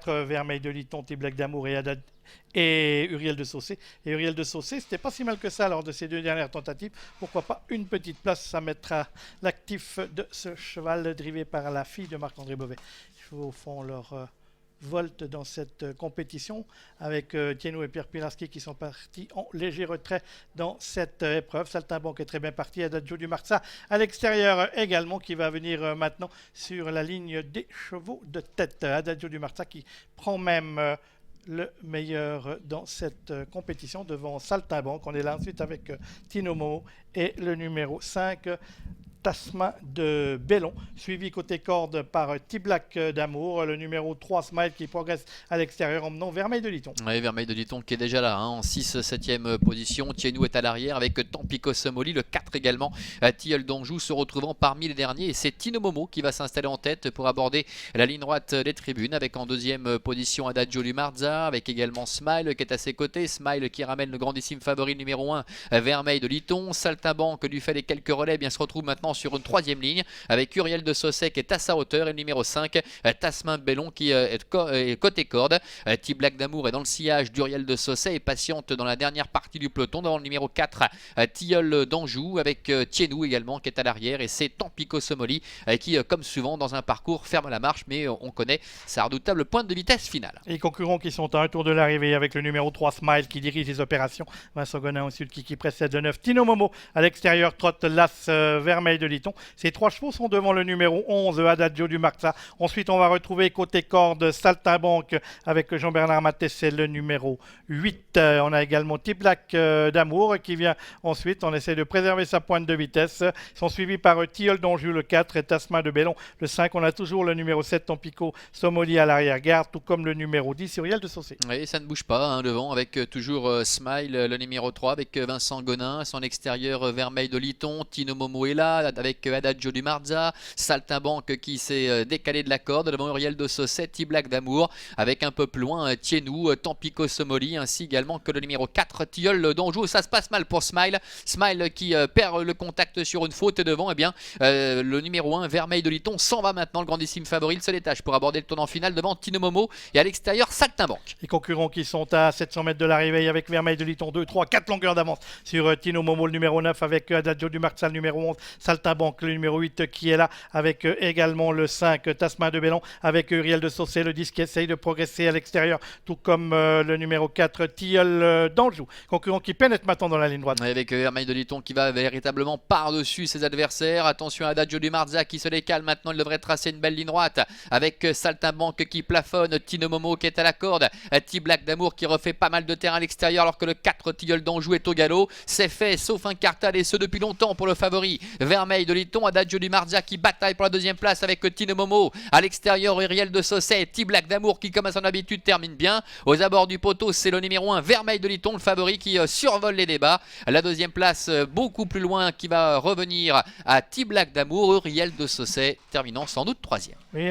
Vermeil de Liton, T-Black d'Amour et Uriel de Saucé. Et Uriel de Saucé, c'était pas si mal que ça lors de ces deux dernières tentatives. Pourquoi pas une petite place, ça mettra l'actif de ce cheval drivé par la fille de Marc-André Beauvais. Les chevaux font leur volte dans cette compétition avec Tienou et Pierre Pilarski qui sont partis en léger retrait dans cette épreuve. Saltimbanque est très bien parti. Adagio du Marza à l'extérieur également qui va venir maintenant sur la ligne des chevaux de tête. Adagio du Marza qui prend même le meilleur dans cette compétition devant Saltimbanque. On est là ensuite avec Tino Momo et le numéro 5. Tasman de Bellon, suivi côté corde par T-Black d'Amour, le numéro 3 Smile qui progresse à l'extérieur en menant Vermeil de Liton. Oui, Vermeil de Liton qui est déjà là, en 6-7e position. Tienou est à l'arrière avec Tampico Somoli, le 4 également. Tilleul d'Anjou se retrouvant parmi les derniers. Et c'est Tino Momo qui va s'installer en tête pour aborder la ligne droite des tribunes avec en deuxième position Adagio du Marza, avec également Smile qui est à ses côtés. Smile qui ramène le grandissime favori numéro 1, Vermeil de Liton. Saltimbanque du fait des quelques relais, bien se retrouve maintenant sur une troisième ligne avec Uriel de Saucé qui est à sa hauteur et le numéro 5 Tasman de Bellon qui est côté corde. T-Black d'Amour est dans le sillage d'Uriel de Saucé et patiente dans la dernière partie du peloton devant le numéro 4 Tilleul d'Anjou avec Tienou également qui est à l'arrière et c'est Tampico Somoli qui comme souvent dans un parcours ferme la marche mais on connaît sa redoutable pointe de vitesse finale. Les concurrents qui sont à un tour de l'arrivée avec le numéro 3 Smile qui dirige les opérations. Vincent Gonin au sud qui précède le 9 Tino Momo à l'extérieur trotte l'As Vermeil de Liton. Ces trois chevaux sont devant le numéro 11 Adagio du Marza. Ensuite on va retrouver côté corde Saltimbanque avec Jean-Bernard Matessé le numéro 8. On a également T-Black d'Amour qui vient ensuite. On essaie de préserver sa pointe de vitesse. Ils sont suivis par Tilleul d'Anjou le 4 et Tasman de Bellon le 5. On a toujours le numéro 7 Tampico Somoli à l'arrière-garde tout comme le numéro 10 Uriel de Saucé. Oui, ça ne bouge pas devant avec toujours Smile le numéro 3 avec Vincent Gonin, son extérieur Vermeil de Liton, Tino Momo est là avec Adagio du Marza, Saltimbanque qui s'est décalé de la corde devant Uriel de Saucé, T-Black d'Amour avec un peu plus loin Tienou, Tampico Somoli ainsi également que le numéro 4 Tilleul d'Anjou. Ça se passe mal pour Smile, Smile qui perd le contact sur une faute et devant le numéro 1 Vermeil de Liton s'en va maintenant, le grandissime favori, il se détache pour aborder le tournant final devant Tino Momo et à l'extérieur Saltimbanque. Les concurrents qui sont à 700 mètres de l'arrivée avec Vermeil de Liton 2, 3, 4 longueurs d'avance sur Tino Momo le numéro 9 avec Adagio du Marza le numéro 11 Saltimbanque le numéro 8 qui est là avec également le 5 Tasman de Bellon avec Uriel de Saucé le 10 qui essaye de progresser à l'extérieur tout comme le numéro 4 Tilleul d'Anjou. Concurrent qui pénètre maintenant dans la ligne droite. Avec Vermeil de Liton qui va véritablement par-dessus ses adversaires. Attention à Adagio du Marza qui se décale maintenant, il devrait tracer une belle ligne droite avec Saltimbanque qui plafonne, Tino Momo qui est à la corde, T-Black d'Amour qui refait pas mal de terrain à l'extérieur alors que le 4 Tilleul d'Anjou est au galop. C'est fait sauf un cartal et ce depuis longtemps pour le favori Vermeil de Liton. Adagio du Marza qui bataille pour la deuxième place avec Tino Momo à l'extérieur, Uriel de Saucé, T-Black d'Amour qui comme à son habitude termine bien. Aux abords du poteau c'est le numéro 1 Vermeil de Liton, le favori qui survole les débats. La deuxième place beaucoup plus loin qui va revenir à T-Black d'Amour, Uriel de Saucé terminant sans doute troisième. Oui,